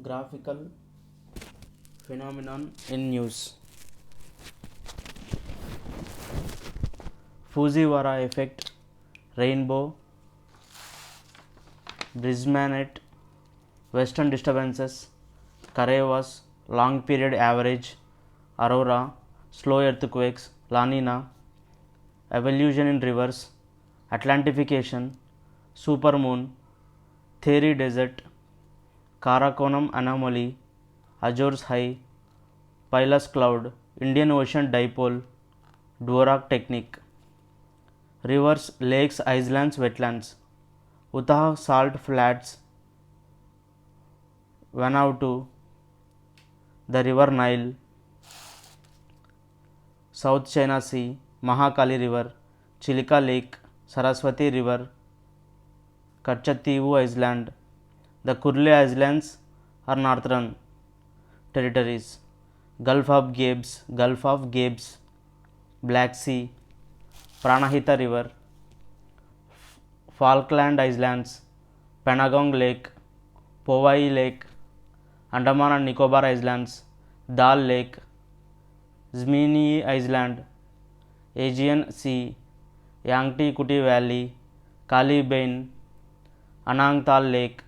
Graphical phenomenon in news. Fujiwara effect, rainbow, Brisbane, western disturbances, Karavas, long period average, aurora, slow earthquakes, La Nina, evolution in rivers, Atlantification, supermoon, Theory desert, Karakoram anomaly, Azores high, Pallas cloud, Indian Ocean dipole, Dvorak technique, rivers, lakes, islands, wetlands, Utah salt flats, Vanuatu, the river Nile, South China Sea, Mahakali river, Chilika lake, Saraswati river, Katchativu island, the Kurle islands are northern territories, Gulf of Gabes, Black Sea, Pranahita river, Falkland islands, Panagong lake, Powai lake, Andaman and Nicobar islands, Dal lake, Zmini island, Aegean sea, Yangtze Kuti valley, Kali Bain, Anangtal lake,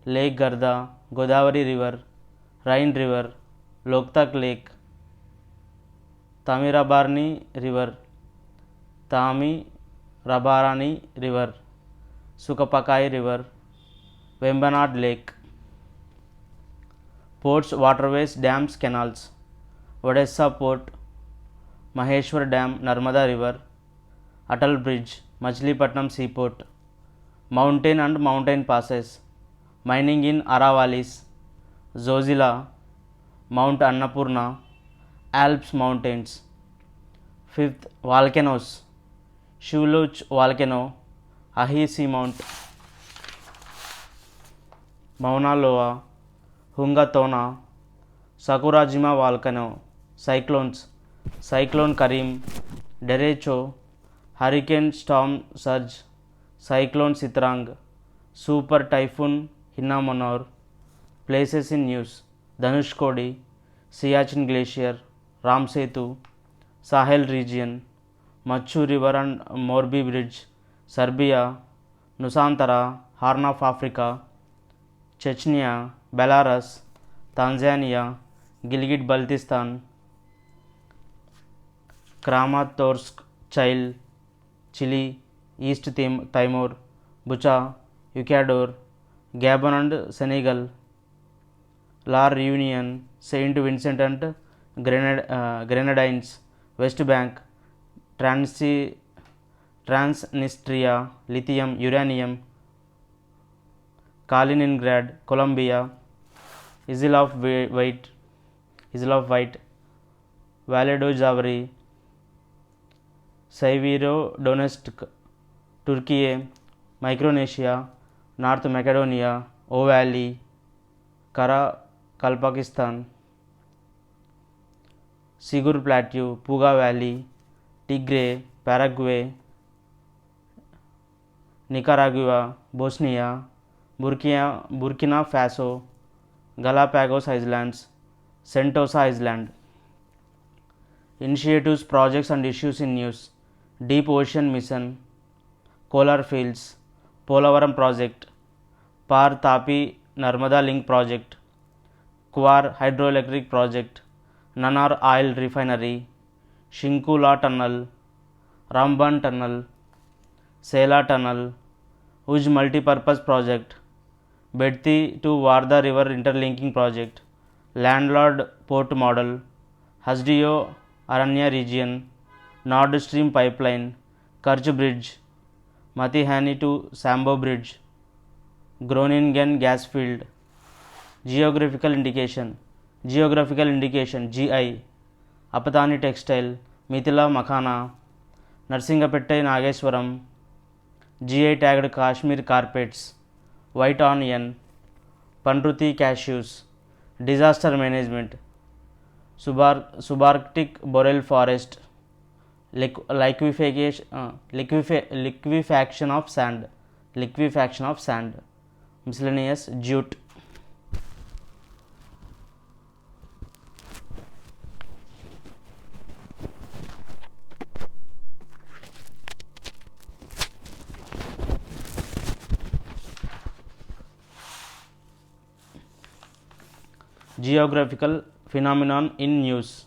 Lake Garda, Godavari river, Rhine river, Loktak lake, Tamirabarni river, Tamirabarani river, Sukapakai river, Vembanad lake, ports, waterways, dams, canals, Odessa port, Maheshwar dam, Narmada river, Atal bridge, Machilipatnam seaport, mountain and mountain passes, mining in Aravallis, Zojila, Mount Annapurna, Alps mountains. Fifth, volcanoes, Shuluch volcano, Ahi seamount, Mauna Loa, Hungatona, Sakurajima volcano, cyclones, Cyclone Karim, Derecho, Hurricane storm surge, Cyclone Sitrang, Super typhoon Hinnamonor, places in news, Dhanushkodi, Siachen glacier, Ramsetu, Sahel region, Machu river and Morbi bridge, Serbia, Nusantara, Horn of Africa, Chechnya, Belarus, Tanzania, Gilgit Baltistan, Kramatorsk, Chile, East Timor, Bucha, Ecuador, Gabon and Senegal, La Reunion, Saint Vincent and Grenadines, West Bank, Transnistria, lithium, uranium, Kaliningrad, Colombia, Isle of Wight, Valedo Javari, Severo Donetsk, Turkey, Micronesia, North Macedonia, O Valley, Kalpakistan, Sigur Plateau, Puga Valley, Tigray, Paraguay, Nicaragua, Bosnia, Burkina Faso, Galapagos Islands, Sentosa Island. Initiatives, projects and issues in news, Deep Ocean Mission, Kolar Fields, Polavaram Project, Par Tapi Narmada Link Project, Kwar Hydroelectric Project, Nanar Oil Refinery, Shinkula Tunnel, Ramban Tunnel, Sela Tunnel, Uj Multipurpose Project, Bedti to Wardha River Interlinking Project, Landlord Port Model, Hasdio Aranya Region, Nord Stream Pipeline, Kerch Bridge, Matihani to Sambo Bridge, Groningen Gas Field. Geographical indication, GI, Apatani Textile, Mithila Makhana, Narsingapette Nageswaram, GI tagged Kashmir carpets, White onion, Pandruti cashews, disaster management, subarctic boreal forest, liquefaction of sand, miscellaneous jute. Geographical phenomenon in news.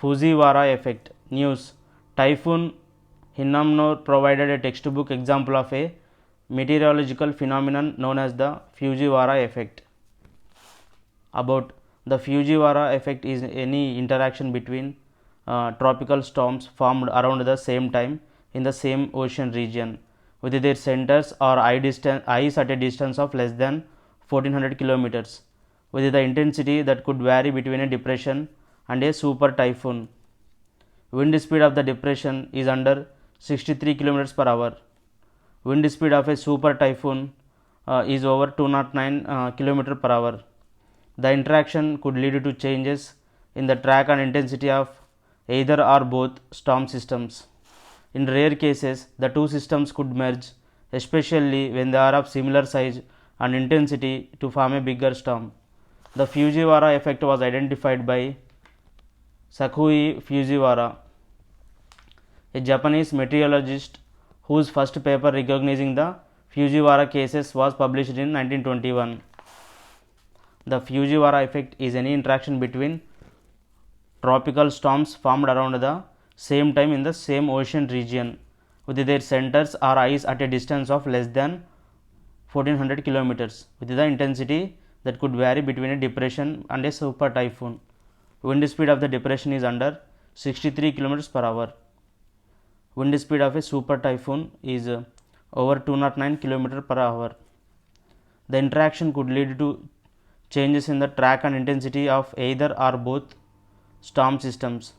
Fujiwara effect. News. Typhoon Hinnamnor provided a textbook example of a meteorological phenomenon known as the Fujiwara effect. About the Fujiwara effect is any interaction between tropical storms formed around the same time in the same ocean region with their centers or eyes at a distance of less than 1400 kilometers with the intensity that could vary between a depression and a super typhoon. Wind speed of the depression is under 63 kilometers per hour. Wind speed of a super typhoon is over 209 kilometers per hour. The interaction could lead to changes in the track and intensity of either or both storm systems. In rare cases, the two systems could merge, especially when they are of similar size and intensity, to form a bigger storm. The Fujiwara effect was identified by Sakui Fujiwara, a Japanese meteorologist whose first paper recognizing the Fujiwara cases was published in 1921. The Fujiwara effect is any interaction between tropical storms formed around the same time in the same ocean region with their centers or eyes at a distance of less than 1400 kilometers with the intensity that could vary between a depression and a super typhoon. Wind speed of the depression is under 63 kilometers per hour. Wind speed of a super typhoon is over 209 kilometers per hour. The interaction could lead to changes in the track and intensity of either or both storm systems.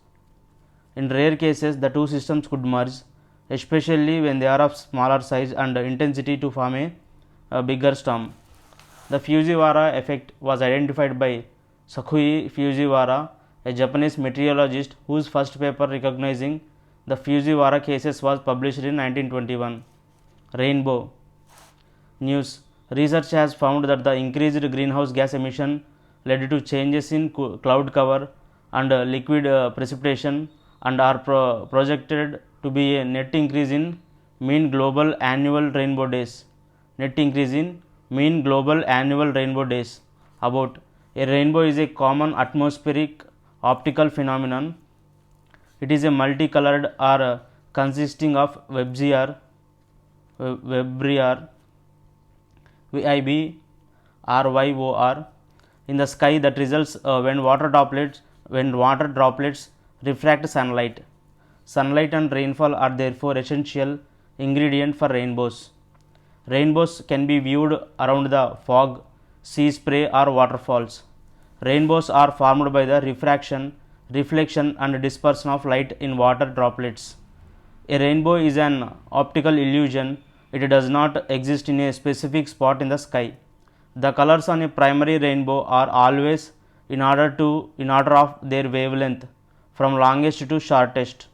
In rare cases, the two systems could merge, especially when they are of smaller size and intensity, to form a bigger storm. The Fujiwara effect was identified by Sakui Fujiwara, a Japanese meteorologist whose first paper recognizing the Fujiwara cases was published in 1921. Rainbow news. Research has found that the increased greenhouse gas emission led to changes in cloud cover and liquid precipitation and are projected to be a net increase in mean global annual rainbow days. Net increase in mean global annual rainbow days. About a rainbow is a common atmospheric optical phenomenon. It is a multicolored or consisting of Webrier, VIBRYOR in the sky that results when water droplets refract sunlight. Sunlight and rainfall are therefore essential ingredient for rainbows. Rainbows can be viewed around the fog, sea spray or waterfalls. Rainbows are formed by the refraction, reflection and dispersion of light in water droplets. A rainbow is an optical illusion. It does not exist in a specific spot in the sky. The colors on a primary rainbow are always in order of their wavelength from longest to shortest: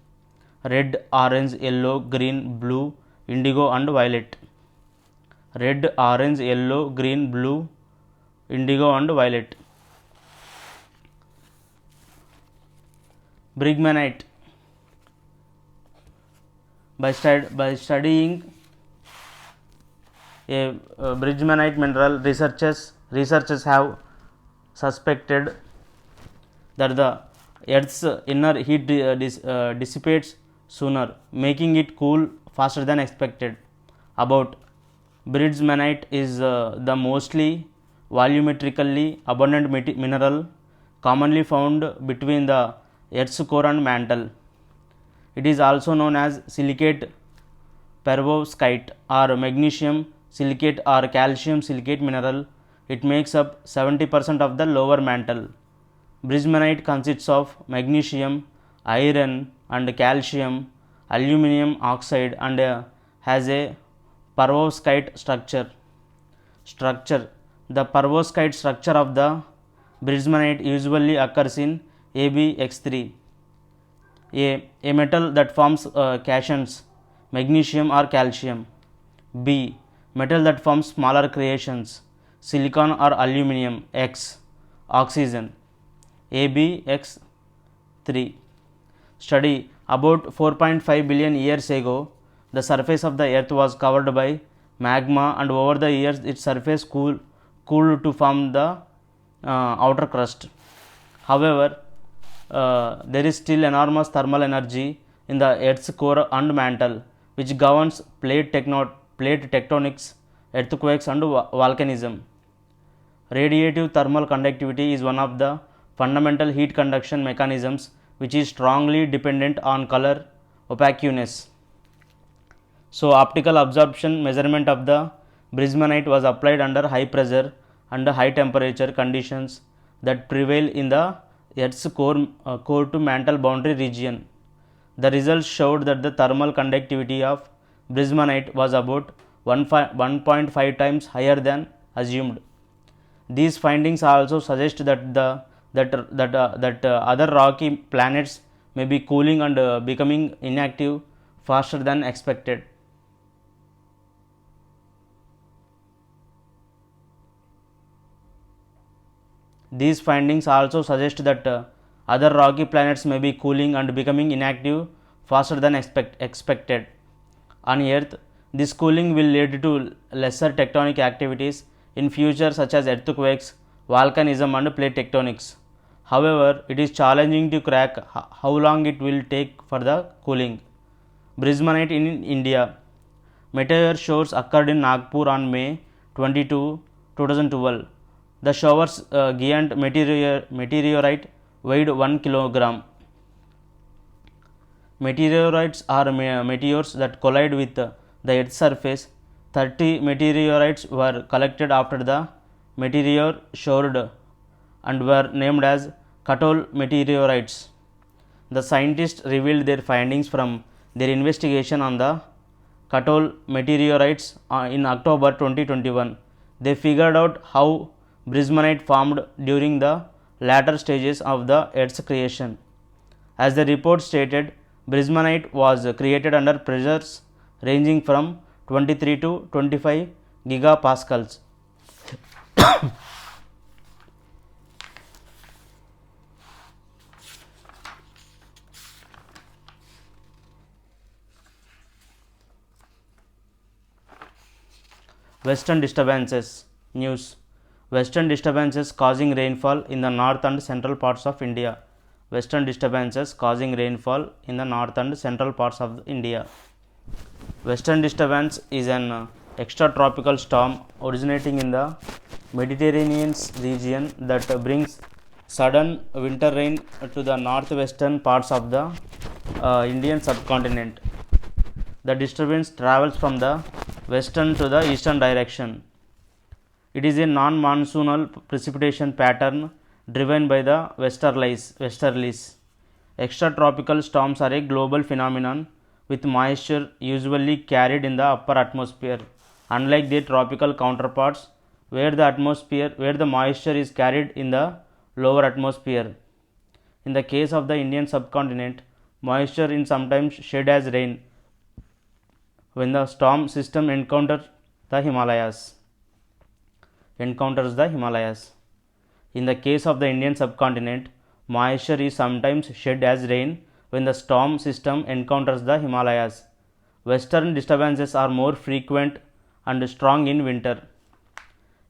red, orange, yellow, green, blue, indigo and violet. Red, orange, yellow, green, blue, indigo and violet. Brigmanite. By studying a Brigmanite mineral, researchers have suspected that the Earth's inner heat dissipates sooner, making it cool faster than expected. About Bridgmanite is the mostly volumetrically abundant mineral commonly found between the Earth's core and mantle. It is also known as silicate perovskite or magnesium silicate or calcium silicate mineral. It makes up 70% of the lower mantle. Bridgmanite consists of magnesium, iron and calcium, aluminum oxide and has a perovskite structure. The perovskite structure of the Bridgmanite usually occurs in AbX3, a metal that forms cations, magnesium or calcium. B, metal that forms smaller creations, silicon or aluminum. X, oxygen. AbX3. Study. About 4.5 billion years ago, the surface of the earth was covered by magma and over the years its surface cooled to form the outer crust. However, there is still enormous thermal energy in the Earth's core and mantle, which governs plate tectonics, earthquakes, and volcanism. Radiative thermal conductivity is one of the fundamental heat conduction mechanisms which is strongly dependent on color opaqueness. So, optical absorption measurement of the bismuthite was applied under high pressure and high temperature conditions that prevail in the Earth's core to mantle boundary region. The results showed that the thermal conductivity of bismuthite was about 1.5 times higher than assumed. These findings also suggest that other rocky planets may be cooling and becoming inactive faster than expected. These findings also suggest that other rocky planets may be cooling and becoming inactive faster than expected. On Earth, this cooling will lead to lesser tectonic activities in future such as earthquakes, volcanism and plate tectonics. However, it is challenging to crack how long it will take for the cooling. Bismuthite in India. Meteor showers occurred in Nagpur on May 22, 2012. The showers giant meteorite weighed 1 kilogram. Meteorites are meteors that collide with the Earth's surface. 30 meteorites were collected after the meteor showered and were named as Kattol meteorites. The scientists revealed their findings from their investigation on the Kattol meteorites in October 2021. They figured out how bismuthite formed during the latter stages of the Earth's creation. As the report stated, bismuthite was created under pressures ranging from 23 to 25 gigapascals. Western disturbances. News. Western disturbances causing rainfall in the north and central parts of India. Western disturbances causing rainfall in the north and central parts of India. Western disturbance is an extratropical storm originating in the Mediterranean region that brings sudden winter rain to the northwestern parts of the Indian subcontinent. The disturbance travels from the western to the eastern direction. It is a non-monsoonal precipitation pattern driven by the westerlies. Extratropical storms are a global phenomenon with moisture usually carried in the upper atmosphere, unlike their tropical counterparts where the moisture is carried in the lower atmosphere. In the case of the Indian subcontinent, moisture is sometimes shed as rain when the storm system encounters the Himalayas. In the case of the Indian subcontinent, moisture is sometimes shed as rain when the storm system encounters the Himalayas. Western disturbances are more frequent and strong in winter.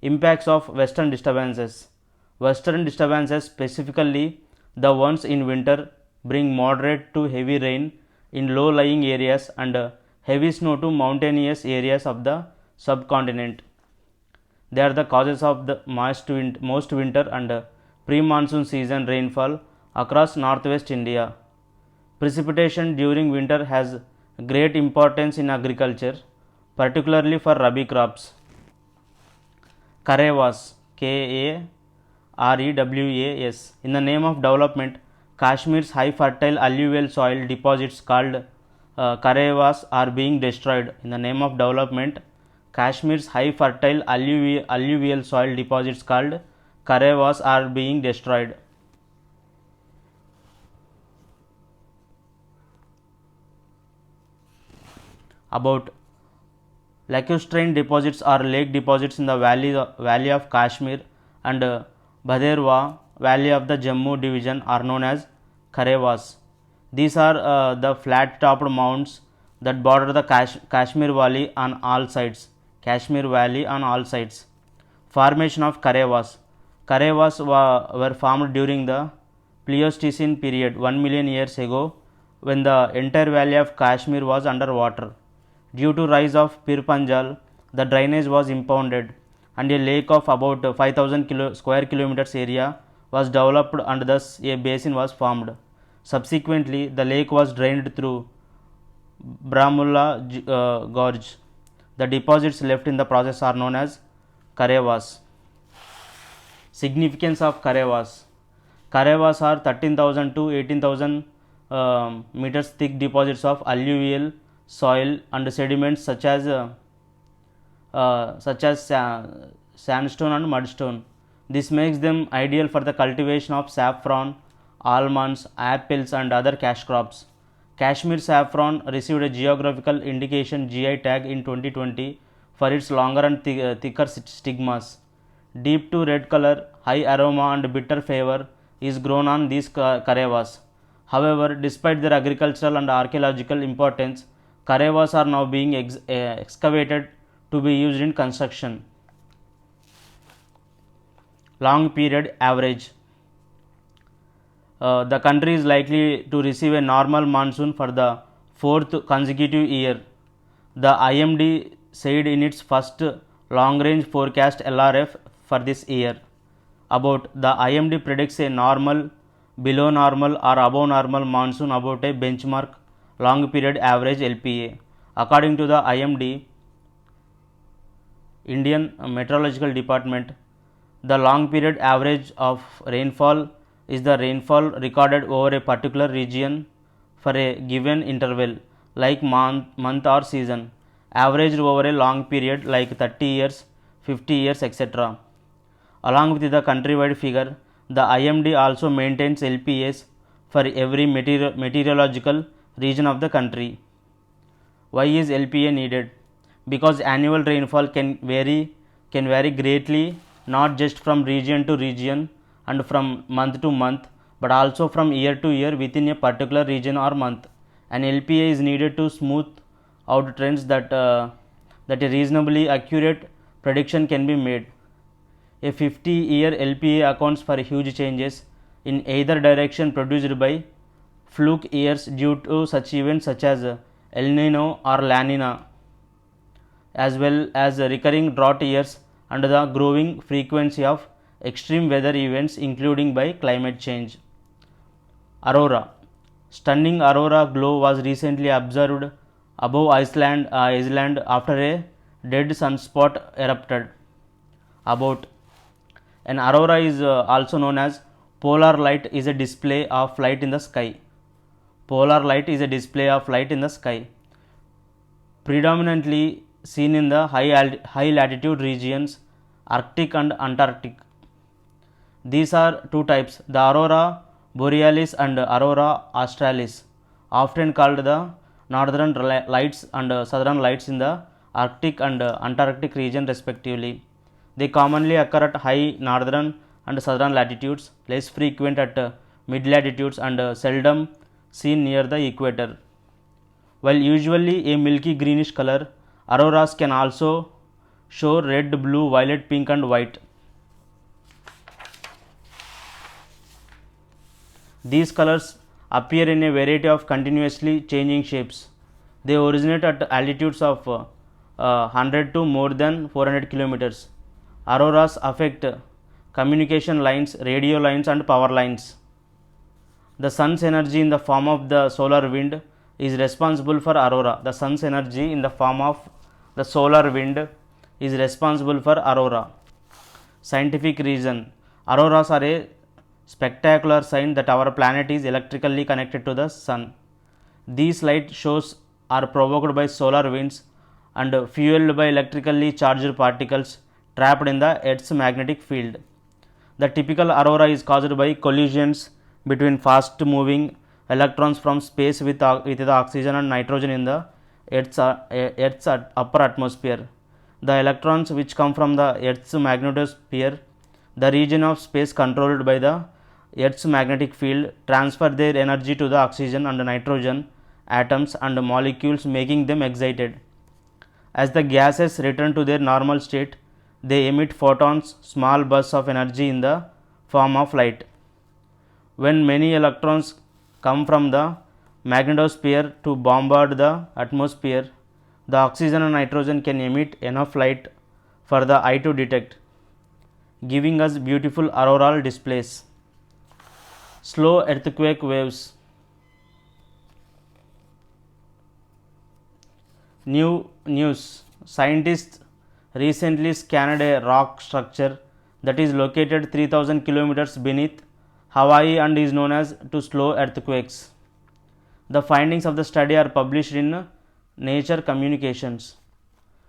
Impacts of western disturbances. Western disturbances, specifically the ones in winter, bring moderate to heavy rain in low-lying areas and heavy snow to mountainous areas of the subcontinent. They are the causes of the most winter and pre-monsoon season rainfall across northwest India. Precipitation during winter has great importance in agriculture, particularly for rabi crops. Karewas, Karewas. In the name of development, Kashmir's high fertile alluvial soil deposits called Karewas are being destroyed. In the name of development, Kashmir's high fertile alluvial soil deposits called Karewas are being destroyed. About lacustrine deposits or lake deposits in the valley of Kashmir and Bhaderwa valley of the Jammu division are known as Karewas. These are the flat topped mounds that border the Kashmir valley on all sides. Formation of Karewas. Were formed during the Pleistocene period 1 million years ago, when the entire valley of Kashmir was under water. Due to rise of Pir Panjal, the drainage was impounded and a lake of about 5000 square kilometers area was developed and thus a basin was formed. Subsequently, the lake was drained through Brahmulla Gorge. The deposits left in the process are known as Karewas. Significance of Karewas. Karewas are 13,000 to 18,000 meters thick deposits of alluvial soil and sediments such as sandstone and mudstone. This makes them ideal for the cultivation of saffron, almonds, apples and other cash crops. Kashmir saffron received a geographical indication GI tag in 2020 for its longer and thicker stigmas. Deep to red color, high aroma and bitter flavor is grown on these karewas. However, despite their agricultural and archaeological importance, karewas are now being excavated to be used in construction. Long period average. The country is likely to receive a normal monsoon for the fourth consecutive year. The IMD said in its first long range forecast LRF for this year. About the IMD predicts a normal, below normal or above normal monsoon about a benchmark long period average LPA. According to the IMD, Indian Meteorological Department, the long period average of rainfall is the rainfall recorded over a particular region for a given interval like month or season, averaged over a long period like 30 years, 50 years, etc. Along with the countrywide figure, the IMD also maintains LPAs for every meteorological region of the country. Why is LPA needed? Because annual rainfall can vary greatly, not just from region to region and from month to month, but also from year to year within a particular region or month. An LPA is needed to smooth out trends that a reasonably accurate prediction can be made. A 50-year LPA accounts for huge changes in either direction produced by fluke years due to such events such as El Nino or La Nina, as well as recurring drought years and the growing frequency of extreme weather events including by climate change. Aurora. Stunning aurora glow was recently observed above Iceland after a dead sunspot erupted. About an aurora is also known as polar light is a display of light in the sky. Polar light is a display of light in the sky, predominantly seen in the high latitude regions, Arctic and Antarctic. These are two types, the aurora borealis and aurora australis, often called the northern lights and southern lights in the Arctic and Antarctic region respectively. They commonly occur at high northern and southern latitudes, less frequent at mid latitudes and seldom seen near the equator. While usually a milky greenish color, auroras can also show red, blue, violet, pink and white. These colors appear in a variety of continuously changing shapes. They originate at altitudes of 100 to more than 400 kilometers. Auroras affect communication lines, radio lines and power lines. The sun's energy in the form of the solar wind is responsible for aurora. The sun's energy in the form of the solar wind is responsible for aurora. Scientific reason. Auroras are a spectacular sign that our planet is electrically connected to the sun. These light shows are provoked by solar winds and fueled by electrically charged particles trapped in the Earth's magnetic field. The typical aurora is caused by collisions between fast moving electrons from space with the oxygen and nitrogen in the Earth's upper atmosphere. The electrons which come from the Earth's magnetosphere, the region of space controlled by the Earth's magnetic field, transfer their energy to the oxygen and nitrogen atoms and molecules, making them excited. As the gases return to their normal state, They emit photons, small bursts of energy in the form of light. When many electrons come from the magnetosphere to bombard the atmosphere, the oxygen and nitrogen can emit enough light for the eye to detect, giving us beautiful auroral displays. Slow earthquake waves. New news. Scientists recently scanned a rock structure that is located 3000 kilometers beneath Hawaii and is known as to slow earthquakes. The findings of the study are published in Nature Communications.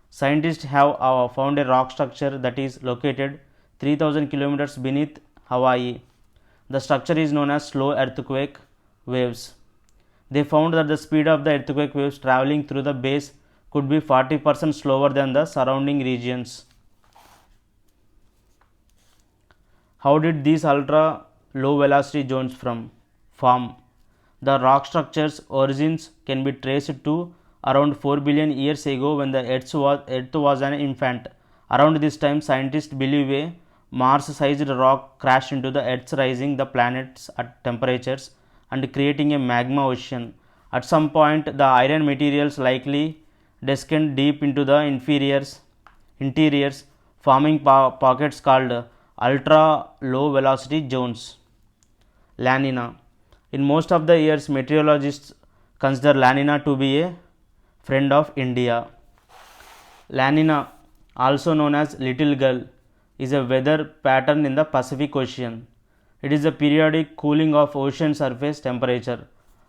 Scientists have found a rock structure that is located 3000 kilometers beneath Hawaii. The structure is known as slow earthquake waves. They found that the speed of the earthquake waves traveling through the base could be 40% slower than the surrounding regions. How did these ultra low velocity zones form? The rock structure's origins can be traced to around 4 billion years ago when the Earth was an infant. Around this time, scientists believe a Mars-sized rock crashed into the Earth, rising the planet's temperatures and creating a magma ocean. At some point, the iron materials likely descended deep into the interiors, forming pockets called ultra low velocity zones. La Nina. In most of the years, meteorologists consider La Nina to be a friend of India. La Nina, also known as Little Girl, is a weather pattern in the Pacific Ocean. It is a periodic cooling of ocean surface temperature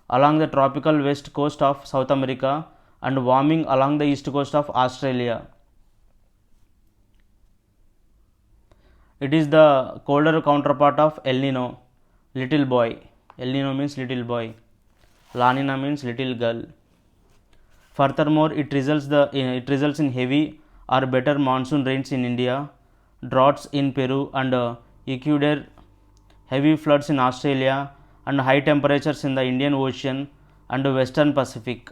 along the tropical west coast of South America and warming along the east coast of Australia. It is the colder counterpart of El Nino, little boy. El Nino means little boy. La Nina means little girl. Furthermore, it results in heavy or better monsoon rains in India, droughts in Peru and Ecuador, heavy floods in Australia, and high temperatures in the Indian Ocean and Western Pacific.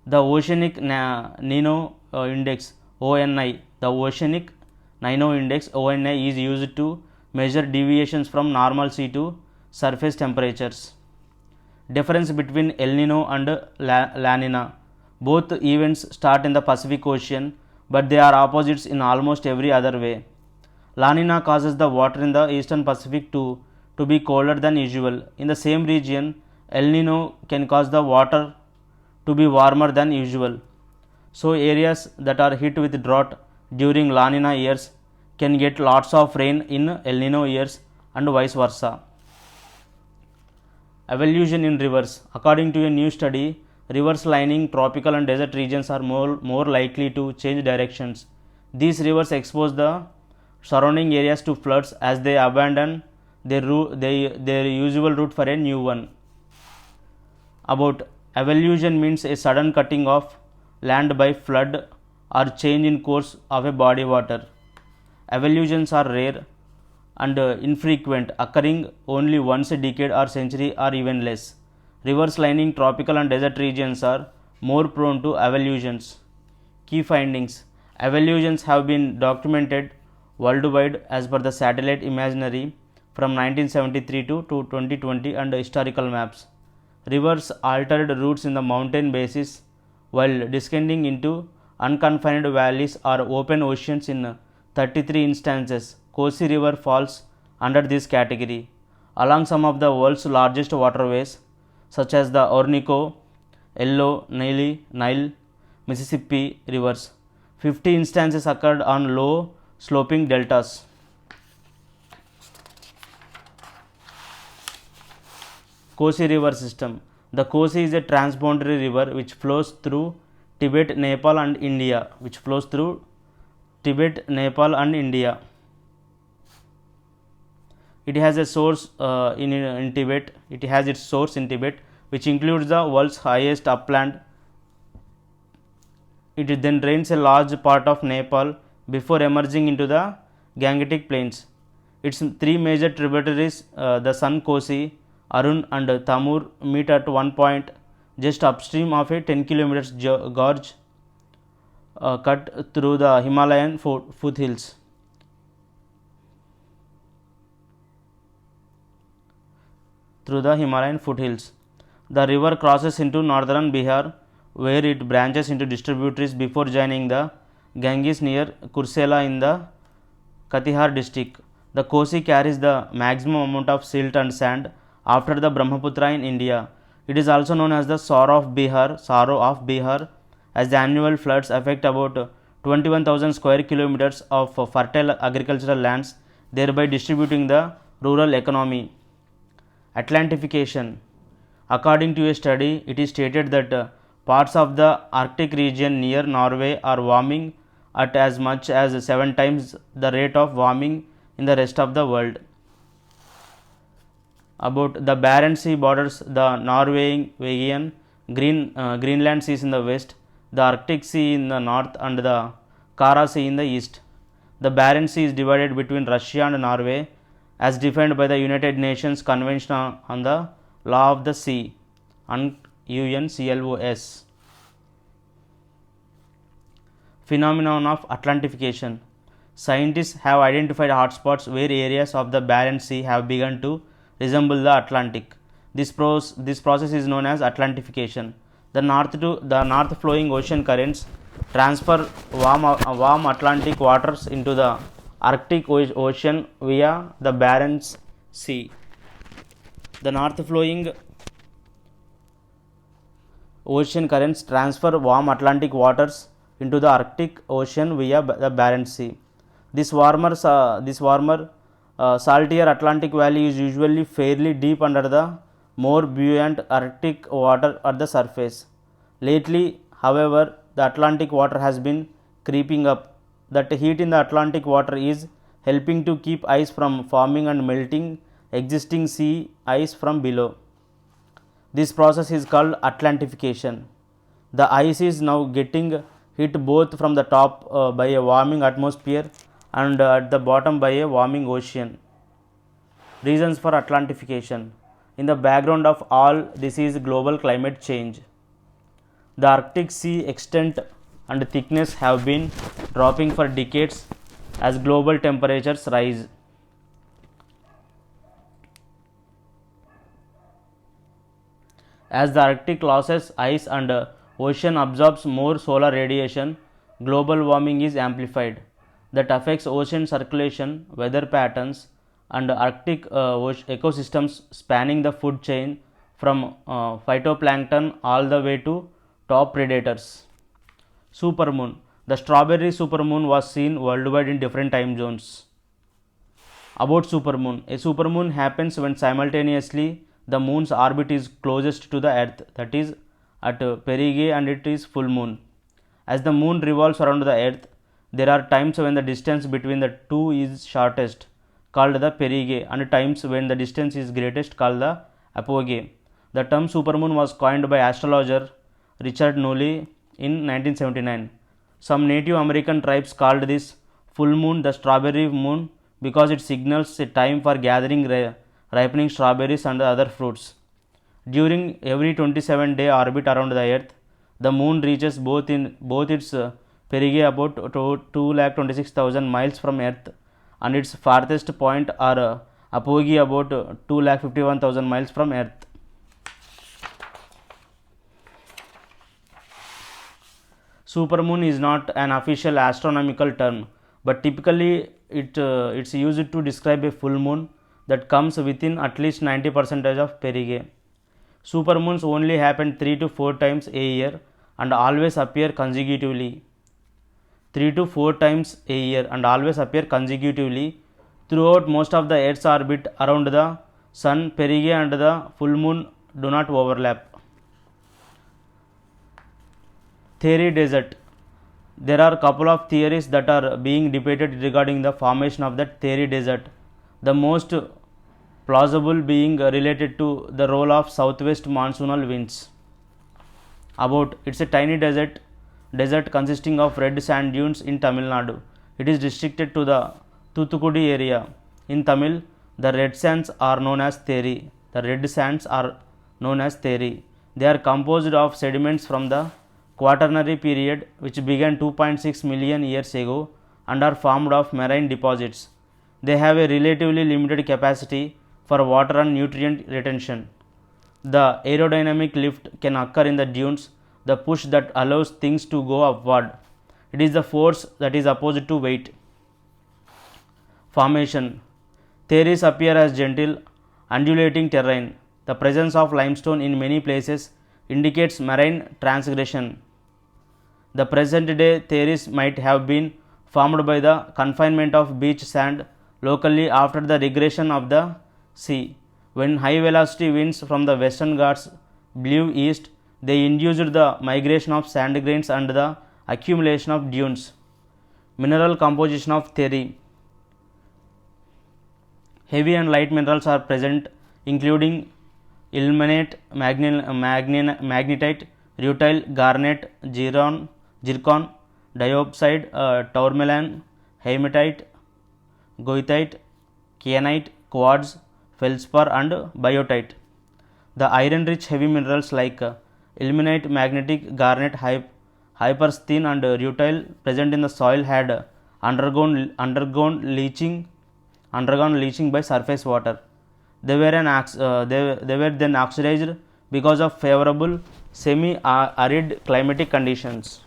The Oceanic Nino Index (ONI), the Oceanic Nino Index (ONI) is used to measure deviations from normal sea to surface temperatures. Difference between El Nino and La Nina. Both events start in the Pacific Ocean, but they are opposites in almost every other way. La Nina causes the water in the eastern Pacific to be colder than usual. In the same region, El Nino can cause the water to be warmer than usual. So, areas that are hit with drought during La Nina years can get lots of rain in El Nino years and vice versa. Evolution in rivers. According to a new study, rivers lining tropical and desert regions are more likely to change directions. These rivers expose the surrounding areas to floods as they abandon their usual route for a new one. About evolution means a sudden cutting of land by flood or change in course of a body water. Evolutions are rare and infrequent, occurring only once a decade or century or even less. Rivers lining tropical and desert regions are more prone to evolutions. Key findings. Evolutions have been documented worldwide as per the satellite imagery from 1973 to 2020 and historical maps. Rivers altered routes in the mountain bases while descending into unconfined valleys or open oceans in 33 instances. Kosi River falls under this category. Along some of the world's largest waterways, such as the Orinoco, Yellow, Nile, Mississippi rivers, 50 instances occurred on low sloping deltas. Kosi River System. The Kosi is a transboundary river which flows through Tibet, Nepal and India. It has a source in Tibet. It has its source in Tibet, which includes the world's highest upland. It then drains a large part of Nepal before emerging into the Gangetic Plains. Its three major tributaries, the Sun Kosi, Arun and Tamur, meet at one point just upstream of a 10 km gorge cut through the Himalayan foothills. The river crosses into northern Bihar, where it branches into distributaries before joining the Ganges near Kursela in the Katihar district. The Kosi carries the maximum amount of silt and sand after the Brahmaputra in India. It is also known as the sorrow of Bihar, as the annual floods affect about 21,000 square kilometers of fertile agricultural lands, thereby distributing the rural economy. Atlantification. According to a study, it is stated that parts of the Arctic region near Norway are warming at as much as 7 times the rate of warming in the rest of the world. About the Barents Sea borders the Norwegian Greenland Seas in the west, the Arctic Sea in the north, and the Kara Sea in the east. The Barents Sea is divided between Russia and Norway as defined by the United Nations Convention on the Law of the Sea UNCLOS. Phenomenon of Atlantification. Scientists have identified hotspots where areas of the Barents Sea have begun to resemble the Atlantic. This process is known as Atlantification. The north flowing ocean currents transfer warm Atlantic waters into the Arctic Ocean via the Barents Sea. The north flowing ocean currents transfer warm Atlantic waters into the Arctic Ocean via the Barents Sea. This warmer saltier Atlantic valley is usually fairly deep under the more buoyant Arctic water at the surface. Lately, however, the Atlantic water has been creeping up. That heat in the Atlantic water is helping to keep ice from forming and melting existing sea ice from below. This process is called Atlantification. The ice is now getting hit both from the top by a warming atmosphere and at the bottom by a warming ocean. Reasons for Atlantification. In the background of all this is global climate change. The Arctic Sea extent and thickness have been dropping for decades as global temperatures rise. As the Arctic loses ice and ocean absorbs more solar radiation, global warming is amplified. That affects ocean circulation, weather patterns, and Arctic ecosystems spanning the food chain from phytoplankton all the way to top predators. Supermoon. The strawberry supermoon was seen worldwide in different time zones. About supermoon. A supermoon happens when simultaneously the moon's orbit is closest to the earth, that is at perigee, and it is full moon. As the moon revolves around the earth, there are times when the distance between the two is shortest, called the perigee, and times when the distance is greatest, called the apogee. The term supermoon was coined by astrologer Richard Newley in 1979. Some Native American tribes called this full moon the strawberry moon because it signals a time for gathering ripening strawberries and other fruits. During every 27-day orbit around the earth, the moon reaches both its perigee about 226,000 miles from earth and its farthest point or apogee about 251,000 miles from earth. Supermoon is not an official astronomical term, but typically it's used to describe a full moon that comes within at least 90% of perigee. Supermoons only happen 3 to 4 times a year and always appear consecutively. 3 to 4 times a year and always appear consecutively throughout most of the Earth's orbit around the Sun. Perigee and the full moon do not overlap. Theory desert. There are a couple of theories that are being debated regarding the formation of that Theory desert. The most plausible being related to the role of southwest monsoonal winds. It's a tiny desert consisting of red sand dunes in Tamil Nadu. It is restricted to the Thuthukudi area. In Tamil, the red sands are known as Theri. They are composed of sediments from the Quaternary period, which began 2.6 million years ago and are formed of marine deposits. They have a relatively limited capacity for water and nutrient retention. The aerodynamic lift can occur in the dunes, the push that allows things to go upward. It is the force that is opposite to weight. Formation. Terraces appear as gentle, undulating terrain. The presence of limestone in many places indicates marine transgression. The present day terraces might have been formed by the confinement of beach sand locally after the regression of the sea. When high velocity winds from the Western Ghats blew east, they induced the migration of sand grains and the accumulation of dunes. Mineral composition of terrae. Heavy and light minerals are present, including ilmenite, magnetite, rutile, garnet, zircon, diopside, tourmaline, hematite, goethite, kyanite, quartz, feldspar and biotite. The iron-rich heavy minerals like ilmenite, magnetic, garnet, hypersthene and rutile present in the soil had undergone leaching by surface water. They were then oxidized because of favorable semi-arid climatic conditions.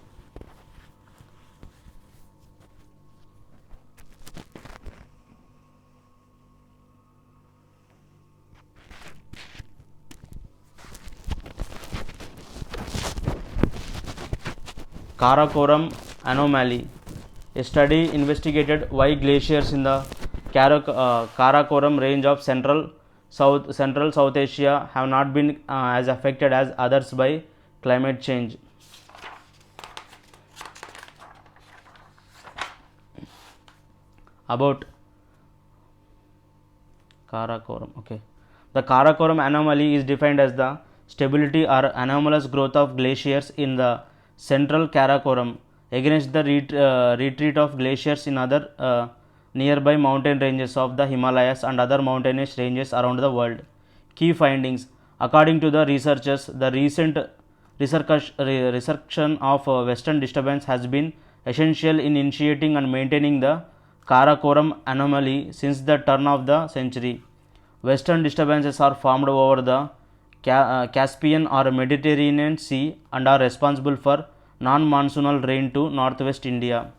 Karakoram anomaly. A study investigated why glaciers in the Karakoram range of Central South Asia have not been as affected as others by climate change. About Karakoram. Okay. The Karakoram anomaly is defined as the stability or anomalous growth of glaciers in the central Karakoram against the retreat of glaciers in other nearby mountain ranges of the Himalayas and other mountainous ranges around the world. Key findings. According to the researchers, the recent resurrection of western disturbance has been essential in initiating and maintaining the Karakoram anomaly since the turn of the century. Western disturbances are formed over the Caspian or Mediterranean Sea and are responsible for non-monsoonal rain to northwest India.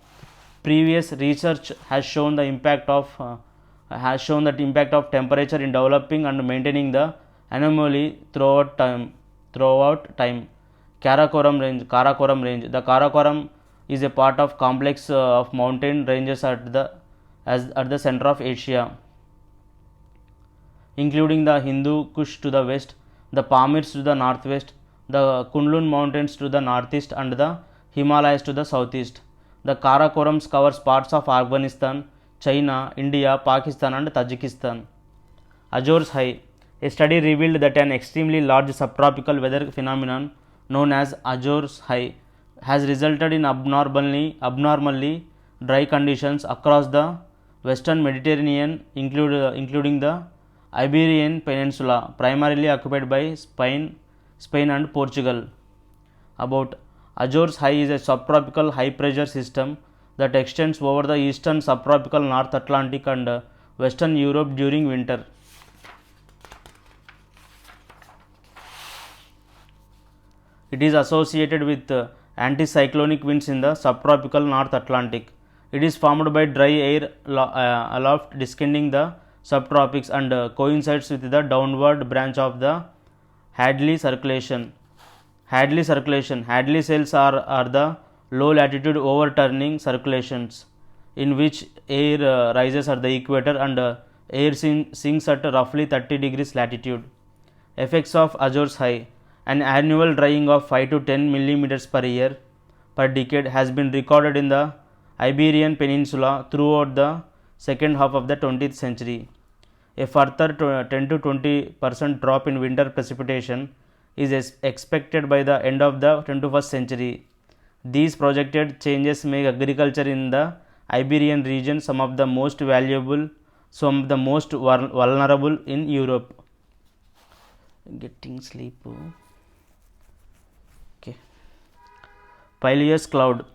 Previous research has shown the impact of temperature in developing and maintaining the anomaly throughout time. Karakoram range. The Karakoram is a part of complex of mountain ranges at the center of Asia, including the Hindu Kush to the west, the Pamirs to the northwest, the Kunlun mountains to the northeast and the Himalayas to the southeast. The Karakorams covers parts of Afghanistan, China, India, Pakistan and Tajikistan. Azores High. A study revealed that an extremely large subtropical weather phenomenon known as Azores High has resulted in abnormally dry conditions across the western Mediterranean, including the Iberian Peninsula, primarily occupied by Spain and Portugal. About Azores High is a subtropical high pressure system that extends over the eastern subtropical North Atlantic and western Europe during winter. It is associated with anticyclonic winds in the subtropical North Atlantic. It is formed by dry air aloft descending the subtropics and coincides with the downward branch of the Hadley circulation. Hadley cells are the low latitude overturning circulations in which air rises at the equator and air sinks at roughly 30 degrees latitude. Effects of Azores High. An annual drying of 5 to 10 millimeters per year per decade has been recorded in the Iberian Peninsula throughout the second half of the 20th century. A further 10 to 20% drop in winter precipitation is expected by the end of the 21st century. These projected changes make agriculture in the Iberian region some of the most vulnerable in Europe. Getting sleep. Okay. Pileus cloud.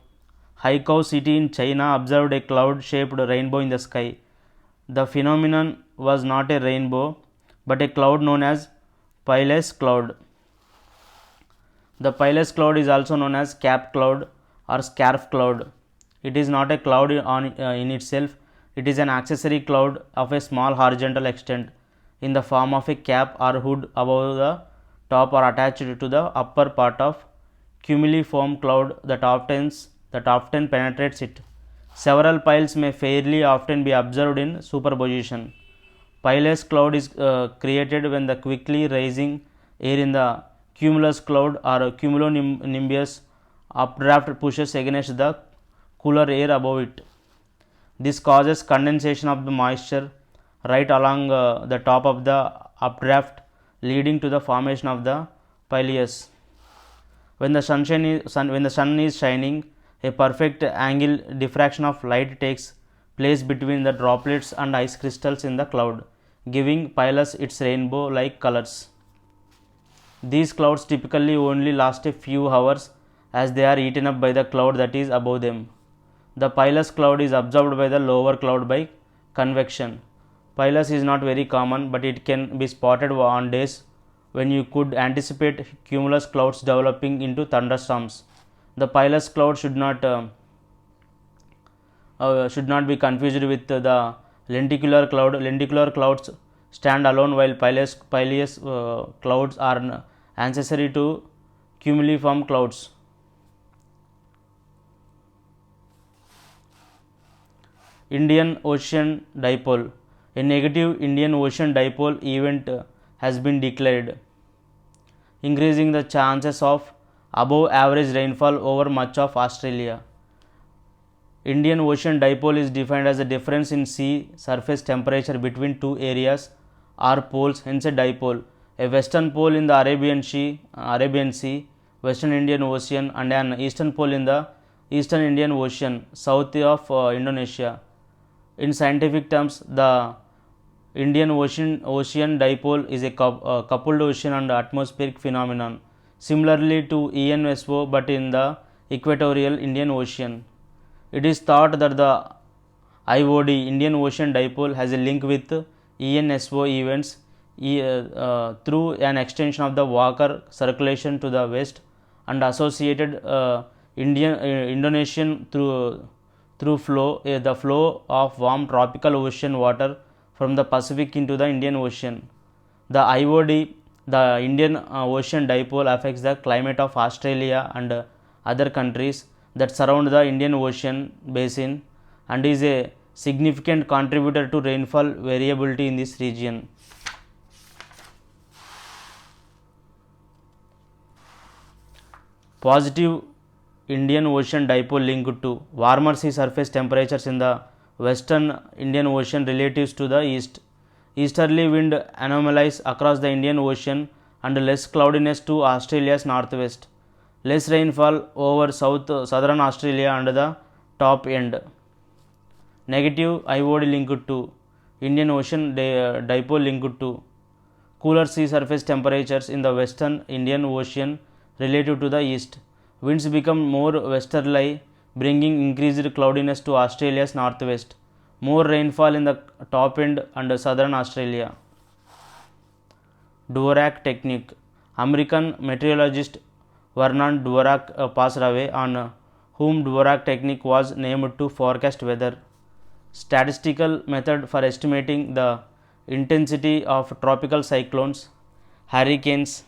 Haikou city in China observed a cloud-shaped rainbow in the sky. The phenomenon was not a rainbow but a cloud known as Pileus cloud. The Pileus cloud is also known as cap cloud or scarf cloud. It is not a cloud in itself, it is an accessory cloud of a small horizontal extent in the form of a cap or hood above the top or attached to the upper part of cumuliform cloud that often penetrates it. Several piles may fairly often be observed in superposition. Pileus cloud is created when the quickly rising air in the cumulus cloud or cumulonimbus updraft pushes against the cooler air above it. This causes condensation of the moisture right along the top of the updraft, leading to the formation of the pileus. When the sun is shining, a perfect angle diffraction of light takes place between the droplets and ice crystals in the cloud, giving pileus its rainbow-like colors. These clouds typically only last a few hours as they are eaten up by the cloud that is above them. The pileus cloud is absorbed by the lower cloud by convection. Pileus is not very common, but it can be spotted on days when you could anticipate cumulus clouds developing into thunderstorms. The pileus cloud should not be confused with the lenticular cloud. Lenticular clouds stand alone while pileus clouds are ancestry to cumuliform clouds. Indian Ocean Dipole. A negative Indian Ocean Dipole event has been declared, increasing the chances of above average rainfall over much of Australia. Indian Ocean Dipole is defined as a difference in sea surface temperature between two areas or poles, hence a dipole. A western pole in the Arabian Sea, Western Indian Ocean, and an eastern pole in the Eastern Indian Ocean, south of Indonesia. In scientific terms, the Indian Ocean dipole is a coupled ocean and atmospheric phenomenon, similarly to ENSO but in the equatorial Indian Ocean. It is thought that the IOD Indian Ocean dipole has a link with ENSO events through an extension of the Walker circulation to the west and associated Indonesian through the flow of warm tropical ocean water from the Pacific into the Indian Ocean. The IOD, the Indian Ocean dipole, affects the climate of Australia and other countries that surround the Indian Ocean basin and is a significant contributor to rainfall variability in this region. Positive Indian Ocean dipole linked to warmer sea surface temperatures in the Western Indian Ocean relative to the east, easterly wind anomalies across the Indian Ocean, and less cloudiness to Australia's northwest, less rainfall over southern Australia and the top end. Negative IOD linked to Indian Ocean dipole linked to cooler sea surface temperatures in the Western Indian Ocean relative to the east. Winds become more westerly, bringing increased cloudiness to Australia's northwest. More rainfall in the top end and southern Australia. Dvorak technique. American meteorologist Vernon Dvorak passed away, on whom Dvorak technique was named to forecast weather. Statistical method for estimating the intensity of tropical cyclones, hurricanes,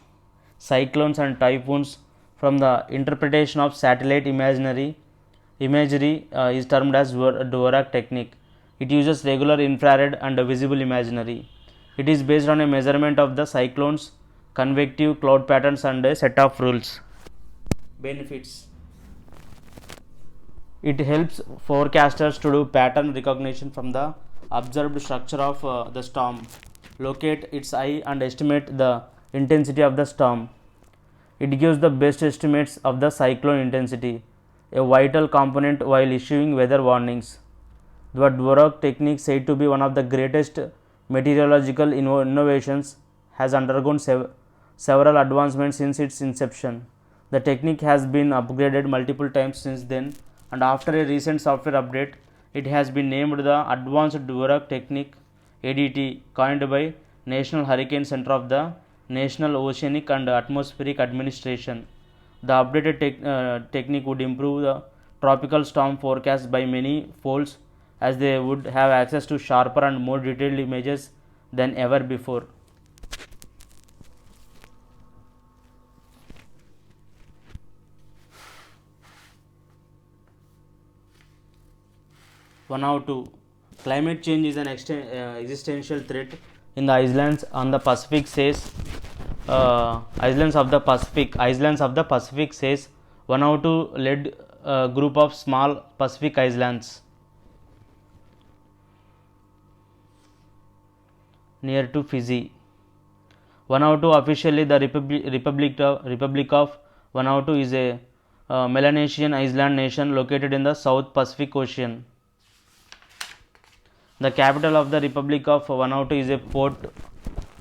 cyclones and typhoons from the interpretation of satellite imagery is termed as Dvorak technique. It uses regular infrared and visible imagery. It is based on a measurement of the cyclones, convective cloud patterns and a set of rules. Benefits. It helps forecasters to do pattern recognition from the observed structure of the storm, locate its eye and estimate the intensity of the storm. It gives the best estimates of the cyclone intensity, a vital component while issuing weather warnings. The Dvorak technique, said to be one of the greatest meteorological innovations, has undergone several advancements since its inception. The technique has been upgraded multiple times since then, and after a recent software update, it has been named the Advanced Dvorak Technique ADT, coined by National Hurricane Center of the National Oceanic and Atmospheric Administration. The updated technique would improve the tropical storm forecast by many folds, as they would have access to sharper and more detailed images than ever before. One out two. Climate change is an existential threat in the islands on the Pacific, says islands of the Pacific, says Vanuatu led group of small Pacific islands near to Fiji. Vanuatu, officially the Republic of Vanuatu, is a Melanesian island nation located in the South Pacific Ocean. The capital of the Republic of Vanuatu is a Port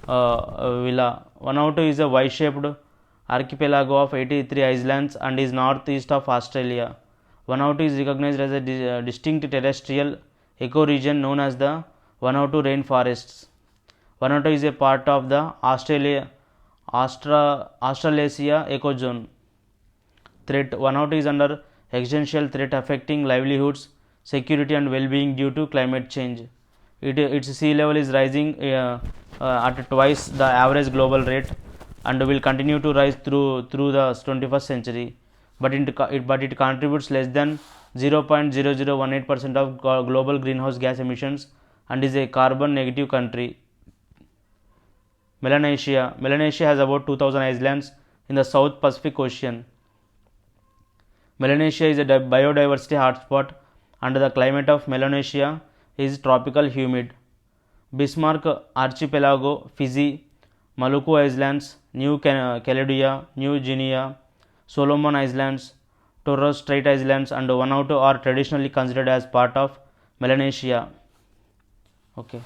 Vila. Vanuatu is a Y-shaped archipelago of 83 islands and is northeast of Australia. Vanuatu is recognized as a distinct terrestrial ecoregion known as the Vanuatu rainforests. Vanuatu is a part of the Australasia ecozone. Threat: Vanuatu is under existential threat affecting livelihoods, security and well-being due to climate change. Its sea level is rising at twice the average global rate and will continue to rise through the 21st century. But it contributes less than 0.0018% of global greenhouse gas emissions and is a carbon negative country. Melanesia has about 2000 islands in the South Pacific Ocean. Melanesia is a biodiversity hotspot, and the climate of Melanesia is tropical humid. Bismarck Archipelago, Fiji, Maluku Islands, New Caledonia, New Guinea, Solomon Islands, Torres Strait Islands and Vanuatu are traditionally considered as part of Melanesia. Okay.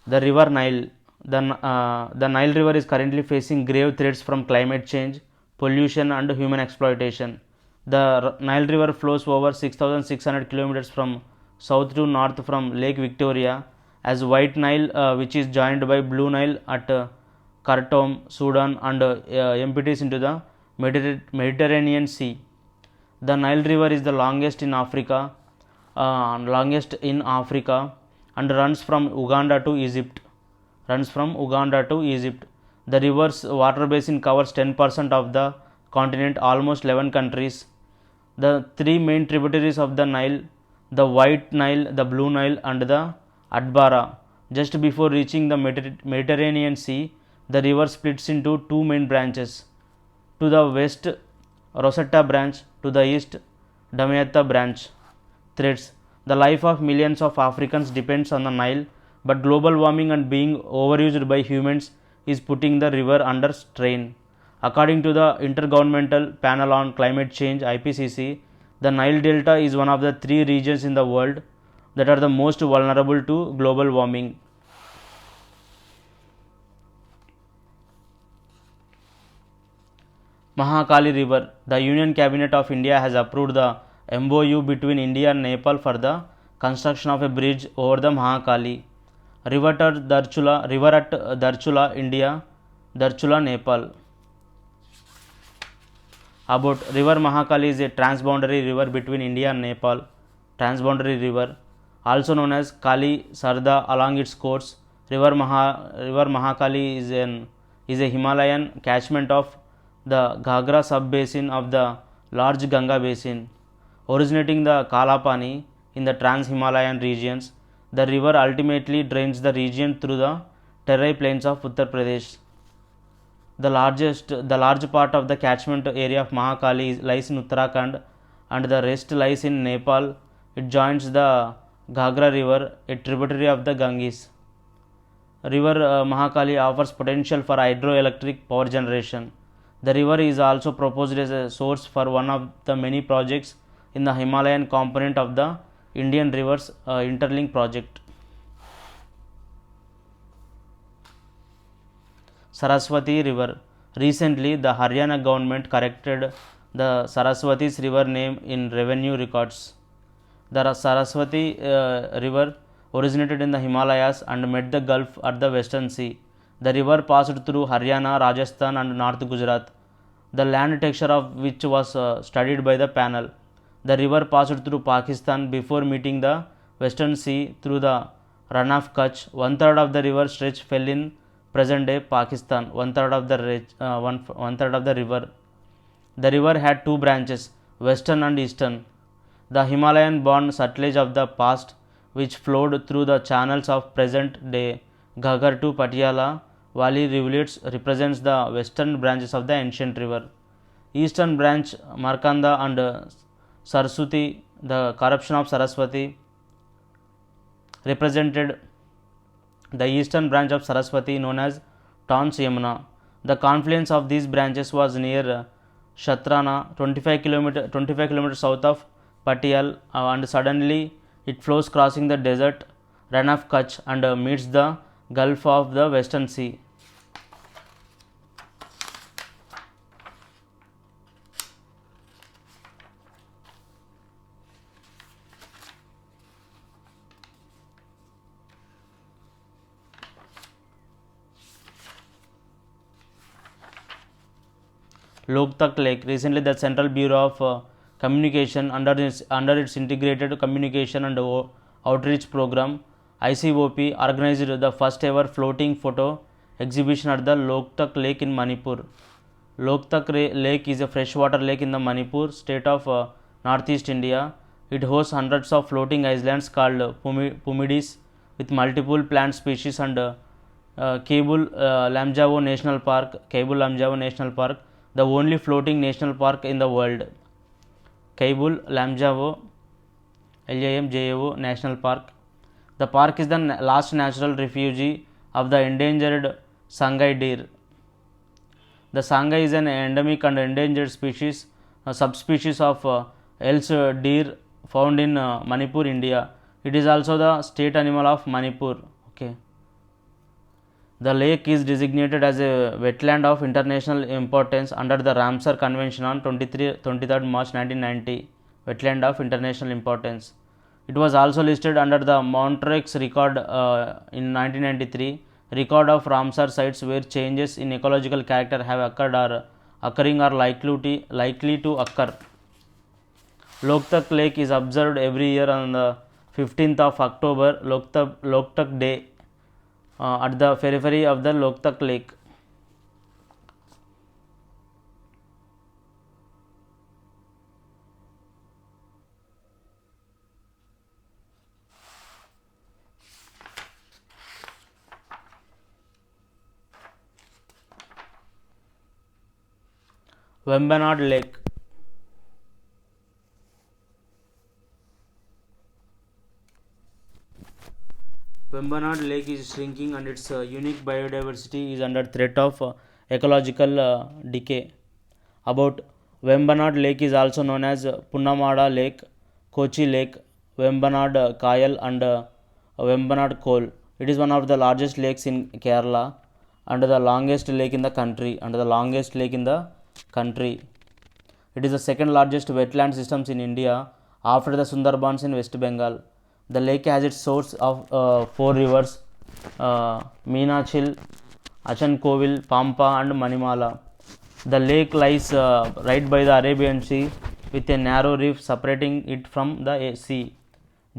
The River Nile. The Nile River is currently facing grave threats from climate change, pollution and human exploitation. The Nile River flows over 6,600 kilometers from south to north from Lake Victoria as White Nile, which is joined by Blue Nile at Khartoum, Sudan, and empties into the Mediterranean Sea. The Nile River is the longest in Africa, and runs from Uganda to Egypt. The river's water basin covers 10% of the continent, almost 11 countries. The three main tributaries of the Nile, the White Nile, the Blue Nile and the Atbara. Just before reaching the Mediterranean Sea, the river splits into two main branches. To the west, Rosetta branch, to the east, Damietta branch. Threats: the life of millions of Africans depends on the Nile, but global warming and being overused by humans is putting the river under strain. According to the Intergovernmental Panel on Climate Change (IPCC), the Nile Delta is one of the three regions in the world that are the most vulnerable to global warming. Mahakali River. The Union Cabinet of India has approved the MOU between India and Nepal for the construction of a bridge over the Mahakali River at Darchula, India, Darchula, Nepal. About River Mahakali is a transboundary river between India and Nepal. Transboundary river, also known as Kali Sarda, along its course, River Mahakali is a Himalayan catchment of the Ghagra sub-basin of the large Ganga basin. Originating the Kalapani in the Trans-Himalayan regions, the river ultimately drains the region through the Terai plains of Uttar Pradesh. The large part of the catchment area of Mahakali lies in Uttarakhand and the rest lies in Nepal. It joins the Ghagra river, a tributary of the Ganges. River Mahakali offers potential for hydroelectric power generation. The river is also proposed as a source for one of the many projects in the Himalayan component of the Indian Rivers Interlink project. Saraswati River. Recently, the Haryana government corrected the Saraswati's river name in revenue records. The Saraswati river originated in the Himalayas and met the Gulf at the Western Sea. The river passed through Haryana, Rajasthan, and North Gujarat, the land texture of which was studied by the panel. The river passed through Pakistan before meeting the Western Sea through the Run of Kutch. One third of the river stretch fell in present day Pakistan. One third of the river. The river had two branches, western and eastern. The Himalayan born Sutlej of the past, which flowed through the channels of present day Ghaggar to Patiala Valley rivulets, represents the western branches of the ancient river. Eastern branch Markanda and Saraswati, the corruption of Saraswati, represented the eastern branch of Saraswati known as Tons Yamuna. The confluence of these branches was near Shatrana, 25 kilometers south of Patial, and suddenly it flows crossing the desert Run of Kutch and meets the Gulf of the Western Sea. Loktak Lake. Recently, the Central Bureau of Communication, under its Integrated Communication and Outreach Program (ICOP), organized the first ever floating photo exhibition at the Loktak Lake in Manipur. Loktak Lake is a freshwater lake in the Manipur state of northeast India. It hosts hundreds of floating islands called Pumidis with multiple plant species and Kabul Lamjavo National Park, the only floating national park in the world. Kabul Lamjavo National Park. The park is the last natural refuge of the endangered Sangai deer. The Sangai is an endemic and endangered species, a subspecies of El's deer found in Manipur, India. It is also the state animal of Manipur. Okay. The lake is designated as a wetland of international importance under the Ramsar Convention on 23rd March 1990, wetland of international importance. It was also listed under the Montreux record in 1993, record of Ramsar sites where changes in ecological character have occurred or occurring or likely to occur. Loktak Lake is observed every year on the 15th of October, Loktak Day, at the periphery of the Loktak Lake. Vembanad Lake. Vembanad Lake is shrinking and its unique biodiversity is under threat of ecological decay. About Vembanad Lake is also known as Punnamada Lake, Kochi Lake, Vembanad Kayal and Vembanad Kol. It is one of the largest lakes in Kerala and the longest lake in the country. It is the second largest wetland systems in India after the Sundarbans in West Bengal. The lake has its source of four rivers, Meenachil, Achankovil, Pampa and Manimala. The lake lies right by the Arabian Sea with a narrow reef separating it from the sea.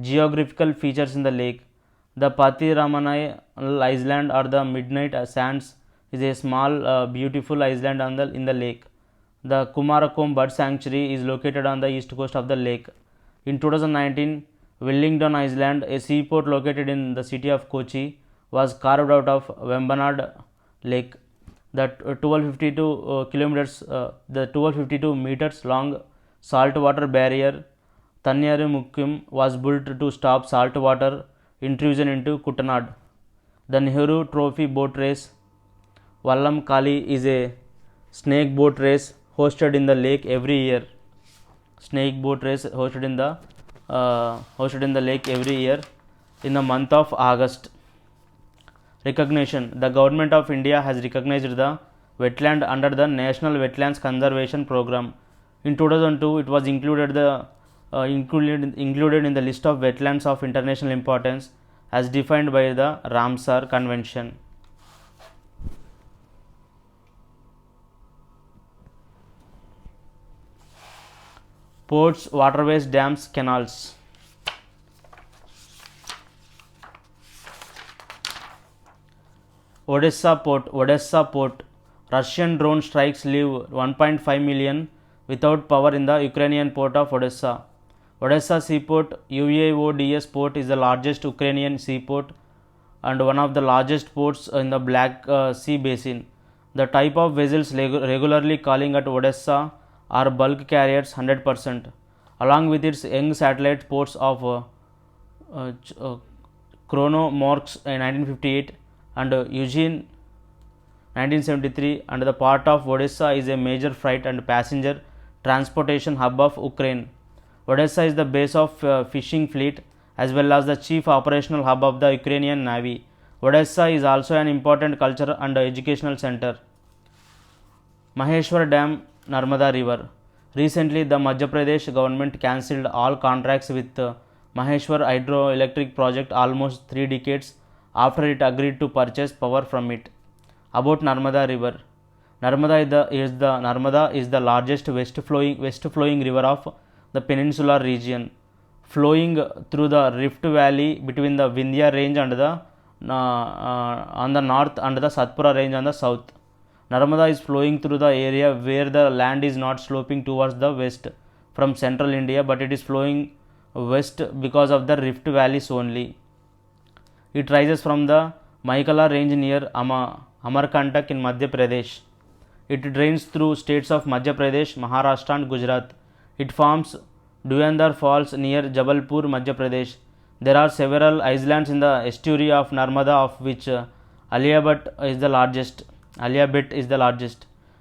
Geographical features in the lake. The Patiramanai Island or the Midnight Sands is a small beautiful island in the lake. The Kumarakom Bird Sanctuary is located on the east coast of the lake. In 2019, Wellington Island, a seaport located in the city of Kochi, was carved out of Vembanad Lake. The 1252 meters long saltwater barrier Thanyarimukkum was built to stop saltwater intrusion into Kuttanad. The Nehru Trophy boat race Vallam Kali is a snake boat race hosted in the lake every year. Hosted in the lake every year in the month of August. Recognition. The government of India has recognized the wetland under the National Wetlands Conservation Program. In 2002, it was included in the list of wetlands of international importance as defined by the Ramsar Convention. Ports, waterways, dams, canals. Odessa Port. Russian drone strikes leave 1.5 million without power in the Ukrainian port of Odessa. Odessa Seaport, UAODS port, is the largest Ukrainian seaport and one of the largest ports in the Black Sea basin. The type of vessels regularly calling at Odessa are bulk carriers 100%, along with its young satellite ports of Kronomorsk in 1958 and Eugene 1973, and the port of Odessa is a major freight and passenger transportation hub of Ukraine. Odessa is the base of fishing fleet as well as the chief operational hub of the Ukrainian Navy. Odessa is also an important cultural and educational center. Maheshwar Dam, Narmada River. Recently, the Madhya Pradesh government cancelled all contracts with Maheshwar hydroelectric project almost 3 decades after it agreed to purchase power from it. About Narmada River. Narmada is the largest west flowing river of the peninsular region, flowing through the Rift Valley between the Vindhya range and the on the north and the Satpura range on the south. Narmada is flowing through the area where the land is not sloping towards the west from central India, but it is flowing west because of the Rift Valleys only. It rises from the Maikala range near Amarkantak in Madhya Pradesh. It drains through states of Madhya Pradesh, Maharashtra and Gujarat. It forms Duyandar Falls near Jabalpur, Madhya Pradesh. There are several islands in the estuary of Narmada, of which Aliabhat is the largest.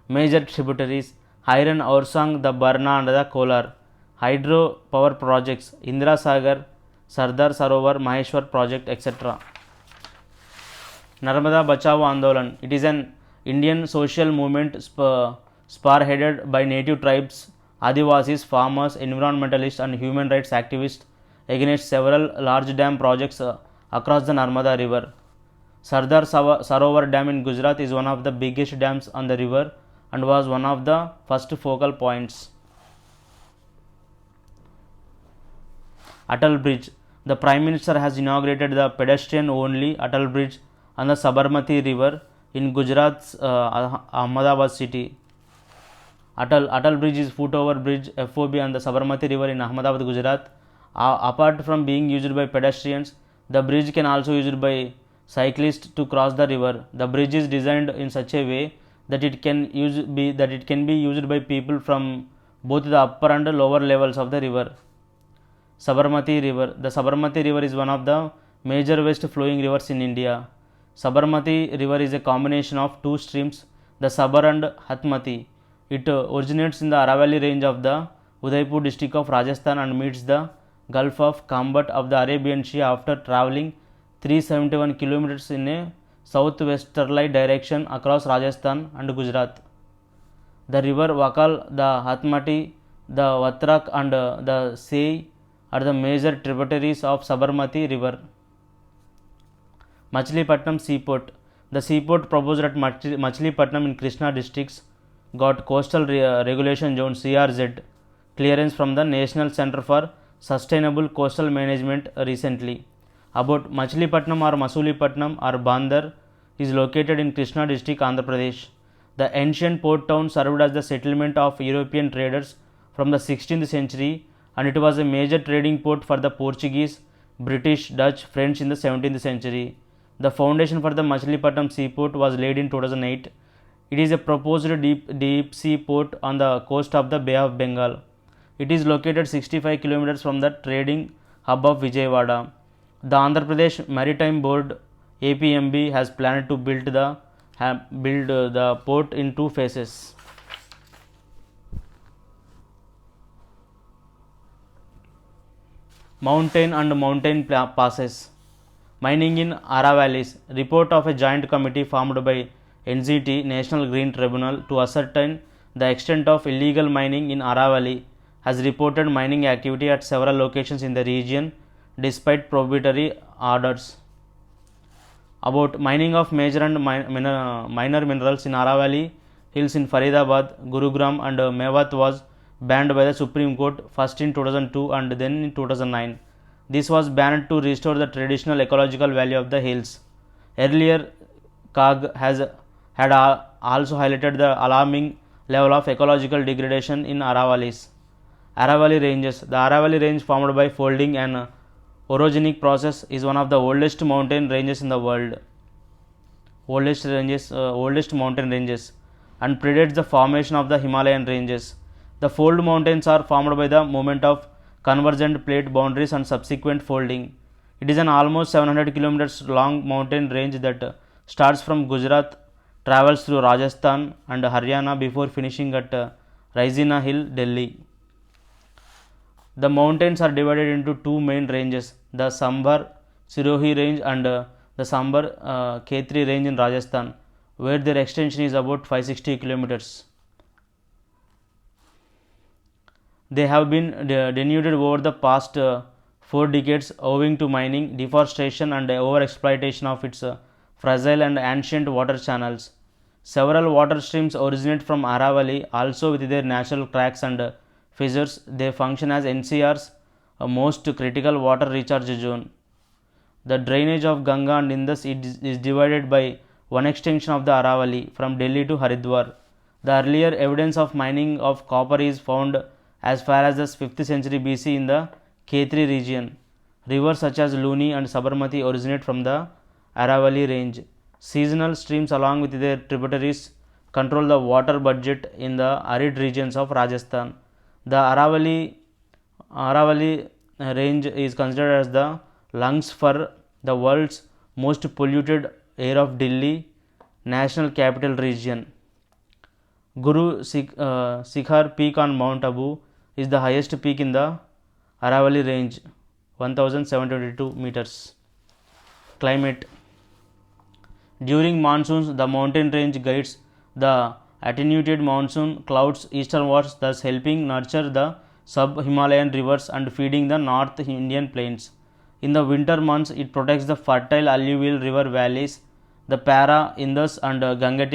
Major tributaries: Hiran, Oursang, the Barna and the Kolar. Hydro power projects: Indira Sagar, Sardar Sarovar, Maheshwar project, etc. Narmada Bachao Andolan. It is an Indian social movement spearheaded by native tribes, Adivasis, farmers, environmentalists and human rights activists against several large dam projects across the Narmada River. Sardar Sarovar Dam in Gujarat is one of the biggest dams on the river and was one of the first focal points. Atal Bridge. The Prime Minister has inaugurated the pedestrian-only Atal Bridge on the Sabarmati River in Gujarat's Ahmedabad city. Atal Bridge is foot-over bridge (FOB) on the Sabarmati River in Ahmedabad, Gujarat. Apart from being used by pedestrians, the bridge can also be used by cyclists to cross the river. The bridge is designed in such a way that it can be used by people from both the upper and lower levels of the river. Sabarmati River. The Sabarmati River is one of the major west flowing rivers in India. Sabarmati River is a combination of two streams, the Sabar and Hatmati. It originates in the Aravalli range of the Udaipur district of Rajasthan and meets the Gulf of Khambhat of the Arabian Sea after travelling 371 kilometers in a southwesterly direction across Rajasthan and Gujarat. The river Vakal, the Hatmati, the Vatrak and the Sei are the major tributaries of Sabarmati River. Machilipatnam Seaport. The seaport proposed at Machilipatnam in Krishna districts got Coastal Regulation Zone (CRZ) clearance from the National Centre for Sustainable Coastal Management recently. About Machilipatnam or Masulipatnam or Bandar is located in Krishna district, Andhra Pradesh. The ancient port town served as the settlement of European traders from the 16th century, and it was a major trading port for the Portuguese, British, Dutch, French in the 17th century. The foundation for the Machilipatnam seaport was laid in 2008. It is a proposed deep sea port on the coast of the Bay of Bengal. It is located 65 kilometers from the trading hub of Vijayawada. The Andhra Pradesh Maritime Board (APMB) has planned to build the port in 2 phases. Mountain and mountain passes. Mining in Aravallis. Report of a joint committee formed by NGT National Green Tribunal to ascertain the extent of illegal mining in Aravalli has reported mining activity at several locations in the region despite prohibitory orders. About mining of major and minor minerals in Aravalli Hills in Faridabad, Gurugram and Mewat was banned by the Supreme Court first in 2002 and then in 2009. This was banned to restore the traditional ecological value of the hills. Earlier, CAG had also highlighted the alarming level of ecological degradation in Aravallis. Aravalli Ranges. The Aravalli Range, formed by folding and orogenic process, is one of the oldest mountain ranges in the world. Oldest mountain ranges, and predates the formation of the Himalayan ranges. The fold mountains are formed by the movement of convergent plate boundaries and subsequent folding. It is an almost 700 kilometers long mountain range that starts from Gujarat, travels through Rajasthan and Haryana before finishing at Raisina Hill, Delhi. The mountains are divided into two main ranges, the Sambar Sirohi range and the Sambar Khetri range in Rajasthan, where their extension is about 560 kilometers. They have been denuded over the past 4 decades owing to mining, deforestation and overexploitation of its fragile and ancient water channels. Several water streams originate from Aravalli, also with their natural cracks and fissures. They function as NCR's most critical water recharge zone. The drainage of Ganga and Indus is divided by one extension of the Aravalli from Delhi to Haridwar. The earlier evidence of mining of copper is found as far as the 5th century BC in the Khetri region. Rivers such as Luni and Sabarmati originate from the Aravalli range. Seasonal streams along with their tributaries control the water budget in the arid regions of Rajasthan. The Aravalli range is considered as the lungs for the world's most polluted air of Delhi, National Capital Region. Guru Sikhar peak on Mount Abu is the highest peak in the Aravalli range, 1722 meters. Climate. During monsoons, the mountain range guides the attenuated monsoon clouds easternwards, thus helping nurture the sub-Himalayan rivers and feeding the North Indian plains. In the winter months, it protects the fertile alluvial river valleys, the Para, Indus and Gangetic